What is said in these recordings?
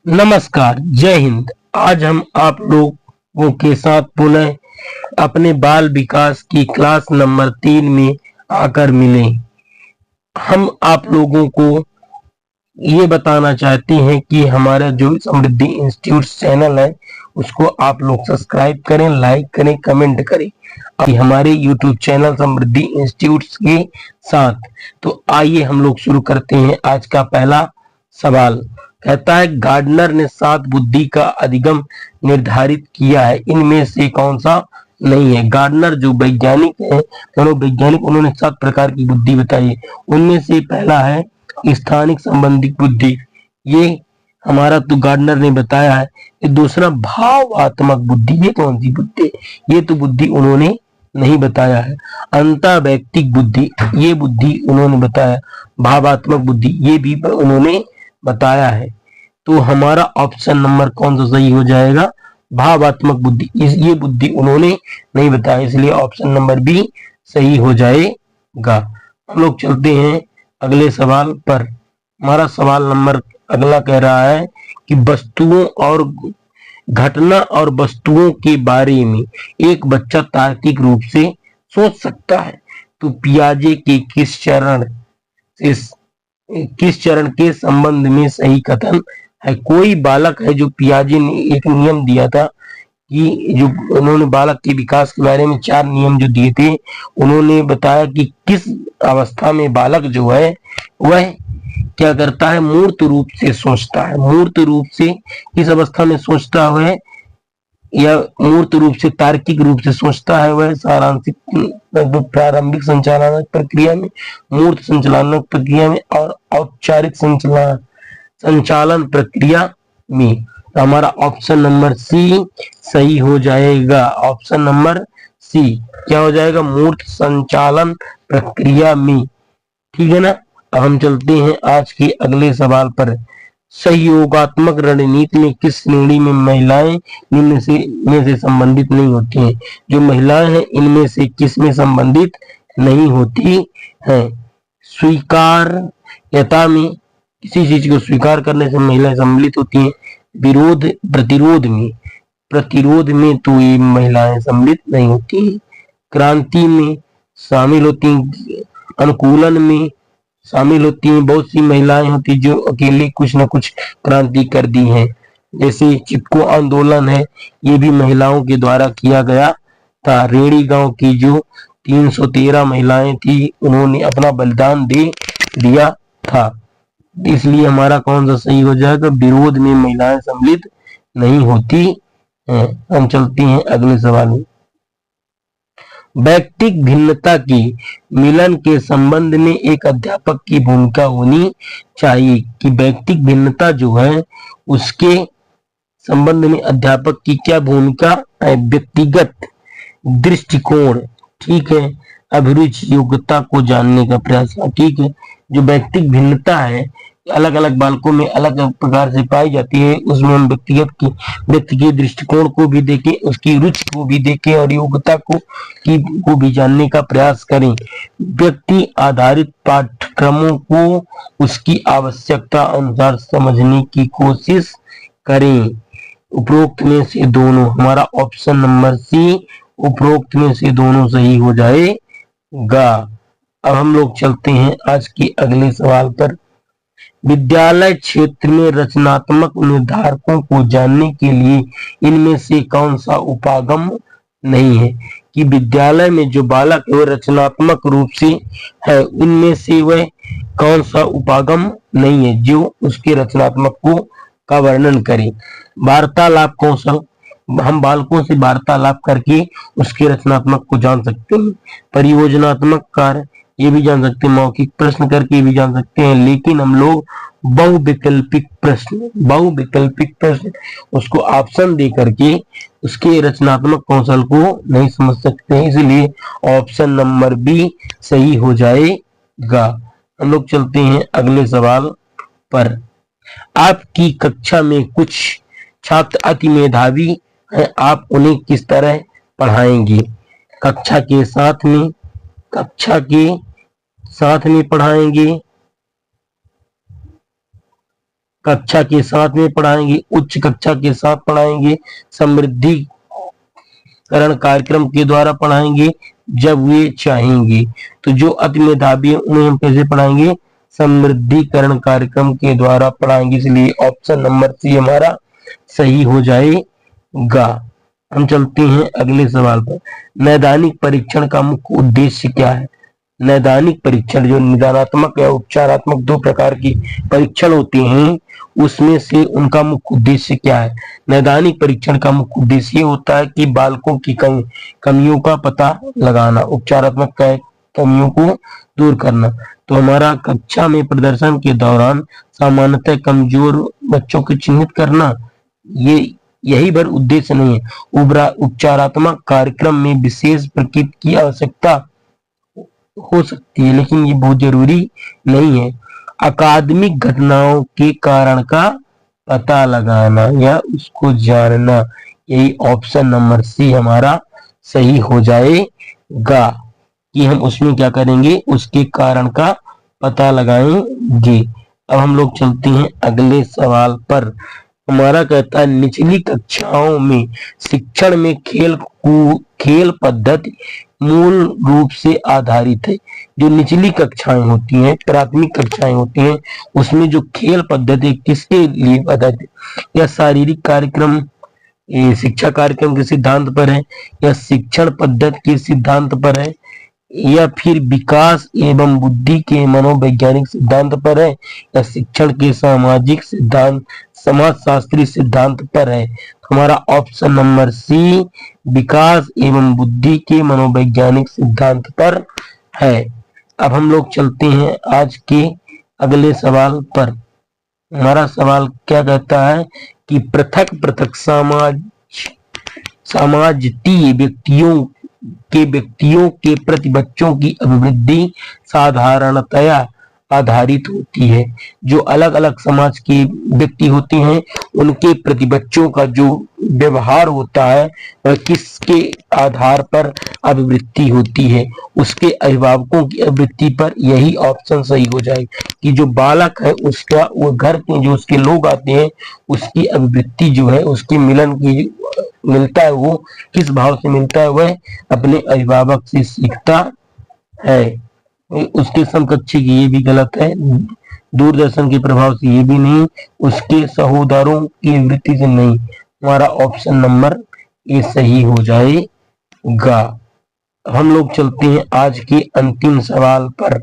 नमस्कार, जय हिंद। आज हम आप लोगों के साथ पुनः अपने बाल विकास की क्लास नंबर 3 में आकर मिले। हम आप लोगों को ये बताना चाहते हैं कि हमारा जो समृद्धि इंस्टीट्यूट चैनल है उसको आप लोग सब्सक्राइब करें, लाइक करें, कमेंट करें हमारे यूट्यूब चैनल समृद्धि इंस्टीट्यूट के साथ। तो आइए हम लोग शुरू करते हैं। आज का पहला सवाल कहता है, गार्डनर ने 7 बुद्धि का अधिगम निर्धारित किया है, इनमें से कौन सा नहीं है। गार्डनर जो वैज्ञानिक है, मनोवैज्ञानिक, उन्होंने 7 प्रकार की बुद्धि बताई है। उनमें से पहला है स्थानिक संबंधित बुद्धि, ये हमारा तो गार्डनर ने बताया है। दूसरा भावात्मक बुद्धि, ये कौन सी बुद्धि, ये तो बुद्धि उन्होंने नहीं बताया है। अंतर्वैयक्तिक बुद्धि, ये बुद्धि उन्होंने बताया। भावात्मक बुद्धि, ये भी उन्होंने बताया है। तो हमारा ऑप्शन नंबर कौन सा सही हो जाएगा, भावात्मक बुद्धि। ये बुद्धि उन्होंने नहीं बताया, इसलिए ऑप्शन नंबर बी सही हो जाएगा। हम लोग चलते हैं अगले सवाल पर। हमारा सवाल नंबर अगला कह रहा है कि वस्तुओं और घटना और वस्तुओं के बारे में एक बच्चा तार्किक रूप से सोच सकता है। तो पियाजे के किस चरण के संबंध में सही कथन है। कोई बालक है, जो पियाजे ने एक नियम दिया था कि जो उन्होंने बालक के विकास के बारे में 4 नियम जो दिए थे, उन्होंने बताया कि किस अवस्था में बालक जो है वह क्या करता है, मूर्त रूप से सोचता है। मूर्त रूप से किस अवस्था में सोचता है, या मूर्त रूप से तार्किक रूप से सोचता है, वह सारांशिक प्रारंभिक संचालनक प्रक्रिया में, मूर्त संचालनक प्रक्रिया में और औपचारिक संचालन प्रक्रिया में। तो हमारा ऑप्शन नंबर सी सही हो जाएगा। ऑप्शन नंबर सी क्या हो जाएगा, मूर्त संचालन प्रक्रिया में। ठीक है ना। अब हम चलते हैं आज के अगले सवाल पर। सहयोगात्मक रणनीति में किस श्रेणी में महिलाएं इनमें से संबंधित नहीं होती हैं। जो महिलाएं हैं इनमें से किस में संबंधित नहीं होती हैं। स्वीकार्यता में, किसी चीज को स्वीकार करने से महिलाएं सम्मिलित होती हैं। प्रतिरोध में तो ये महिलाएं सम्मिलित नहीं होती हैं। क्रांति में शामिल होती हैं, अनुकूलन में शामिल होती हैं। बहुत सी महिलाएं होती जो अकेले कुछ न कुछ क्रांति कर दी हैं। जैसे चिपको आंदोलन है, ये भी महिलाओं के द्वारा किया गया था। रेड़ी गांव की जो 313 महिलाएं थी, उन्होंने अपना बलिदान दे दिया था। इसलिए हमारा कौन सा सही हो जाएगा, विरोध में महिलाएं सम्मिलित नहीं होती हैं। हम चलते हैं अगले सवाल में। व्यक्तिक भिन्नता की मिलन के संबंध में एक अध्यापक की भूमिका होनी चाहिए। कि व्यक्तिक भिन्नता जो है उसके संबंध में अध्यापक की क्या भूमिका है। व्यक्तिगत दृष्टिकोण, ठीक है। अभिरुचि, योग्यता को जानने का प्रयास, ठीक है। जो व्यक्तिक भिन्नता है अलग अलग बालकों में अलग अलग प्रकार से पाई जाती है, उसमें हम व्यक्ति के दृष्टिकोण को भी देखें, उसकी रुचि को भी देखें और योग्यता को भी जानने का प्रयास करें। व्यक्ति आधारित पाठ्यक्रमों को उसकी आवश्यकता अनुसार समझने की कोशिश करें। उपरोक्त में से दोनों, हमारा ऑप्शन नंबर सी उपरोक्त में से दोनों सही हो जाएगा। अब हम लोग चलते हैं आज के अगले सवाल पर। विद्यालय क्षेत्र में रचनात्मक निर्धारकों को जानने के लिए इनमें से कौन सा उपागम नहीं है। कि विद्यालय में जो बालक है वह रचनात्मक रूप से है, उनमें से वह कौन सा उपागम नहीं है जो उसके रचनात्मक को का वर्णन करे। वार्तालाप कौशल, हम बालकों से वार्तालाप करके उसके रचनात्मक को जान सकते हैं। परियोजनात्मक कार्य, ये भी जान सकते हैं। मौखिक प्रश्न करके भी जान सकते हैं। लेकिन हम लोग बहुविकल्पिक प्रश्न उसको ऑप्शन दे करके उसके रचनात्मक कौशल को नहीं समझ सकते हैं, इसलिए ऑप्शन नंबर बी सही हो जाएगा। हम लोग चलते हैं अगले सवाल पर। आपकी कक्षा में कुछ छात्र अति मेधावी हैं, आप उन्हें किस तरह पढ़ाएंगे। कक्षा के साथ में पढ़ाएंगे, कक्षा के साथ में पढ़ाएंगे, उच्च कक्षा के साथ पढ़ाएंगे, समृद्धिकरण कार्यक्रम के द्वारा पढ़ाएंगे जब वे चाहेंगे। तो जो अति मेधावी है उन्हें हम कैसे पढ़ाएंगे? समृद्धिकरण कार्यक्रम के द्वारा पढ़ाएंगे। इसलिए ऑप्शन नंबर सी हमारा सही हो जाएगा। हम चलते हैं अगले सवाल पर। नैदानिक परीक्षण का मुख्य उद्देश्य क्या है? नैदानिक परीक्षण जो निदानात्मक या उपचारात्मक दो प्रकार की परीक्षण होते हैं, उसमें से उनका मुख्य उद्देश्य क्या है? नैदानिक परीक्षण का मुख्य उद्देश्य होता है कि बालकों की कमियों का पता लगाना, उपचारात्मक कमियों को दूर करना। तो हमारा कक्षा में प्रदर्शन के दौरान सामान्यतः कमजोर बच्चों को चिन्हित करना, ये यही भर उद्देश्य नहीं है। उपचारात्मक कार्यक्रम में विशेष प्रकृति की आवश्यकता हो सकती है, लेकिन ये बहुत जरूरी नहीं है। अकादमिक घटनाओं के कारण का पता लगाना या उसको जानना, यही ऑप्शन नंबर सी हमारा सही हो जाएगा कि हम उसमें क्या करेंगे? उसके कारण का पता लगाएंगे। अब हम लोग चलते हैं अगले सवाल पर। हमारा कहता है निचली कक्षाओं में शिक्षण में खेल पद्धति मूल रूप से आधारित है। जो निचली कक्षाएं होती हैं, प्राथमिक कक्षाएं होती हैं, उसमें जो खेल पद्धति किसके लिए आधारित है? या शारीरिक कार्यक्रम, शिक्षा कार्यक्रम के सिद्धांत पर है, या शिक्षण पद्धति के सिद्धांत पर है, या फिर विकास एवं बुद्धि के मनोवैज्ञानिक सिद्धांत पर है, या शिक्षण के सामाजिक सिद्धांत समाजशास्त्री सिद्धांत पर है? हमारा ऑप्शन नंबर सी विकास एवं बुद्धि के मनोवैज्ञानिक सिद्धांत पर है। अब हम लोग चलते हैं आज के अगले सवाल पर। हमारा सवाल क्या कहता है कि पृथक पृथक समाजतीय व्यक्तियों के प्रति बच्चों की अभिवृद्धि साधारणतया आधारित होती है। जो अलग अलग समाज के व्यक्ति होते हैं, उनके प्रति बच्चों का जो व्यवहार होता है वह किसके आधार पर अभिवृद्धि होती है? उसके अभिभावकों की अभिवृद्धि पर। यही ऑप्शन सही हो जाएगा कि जो बालक है उसका, वो घर के जो उसके लोग आते हैं, उसकी अभिवृद्धि जो है, उसके मिलन की मिलता है, वो किस भाव से मिलता है? वह अपने अभिभावक से सीखता है। उसके समकक्षी की ये भी गलत है, दूरदर्शन के प्रभाव से ये भी नहीं, उसके सहोदरों की वृत्ति से नहीं। हमारा ऑप्शन नंबर ए सही हो जाएगा। हम लोग चलते हैं आज के अंतिम सवाल पर।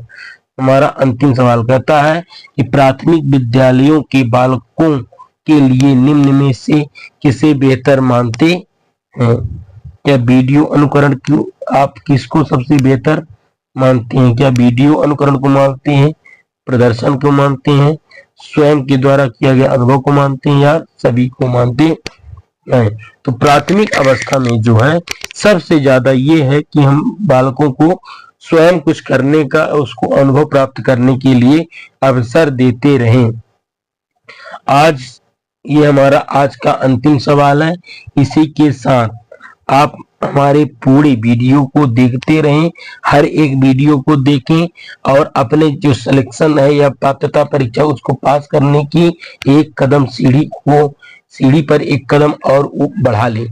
हमारा अंतिम सवाल कहता है कि प्राथमिक विद्यालयों के बालकों के लिए निम्न में से किसे बेहतर मानते हैं? क्या वीडियो अनुकरण क्यों आप किसको सबसे बेहतर मानते हैं? क्या वीडियो अनुकरण को मानते हैं, प्रदर्शन को मानते हैं, स्वयं के द्वारा किया गया अनुभव को मानते हैं, या सभी को मानते हैं? तो प्राथमिक अवस्था में जो है सबसे ज्यादा ये है कि हम बालकों को स्वयं कुछ करने का, उसको अनुभव प्राप्त करने के लिए अवसर देते रहें। आज ये हमारा आज का अंतिम सवाल है। इसी के साथ आप हमारे पूरे वीडियो को देखते रहें, हर एक वीडियो को देखें और अपने जो सिलेक्शन है या पात्रता परीक्षा उसको पास करने की एक कदम सीढ़ी पर एक कदम और बढ़ा लें।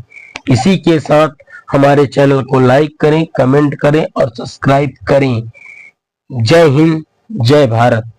इसी के साथ हमारे चैनल को लाइक करें, कमेंट करें और सब्सक्राइब करें। जय हिंद, जय भारत।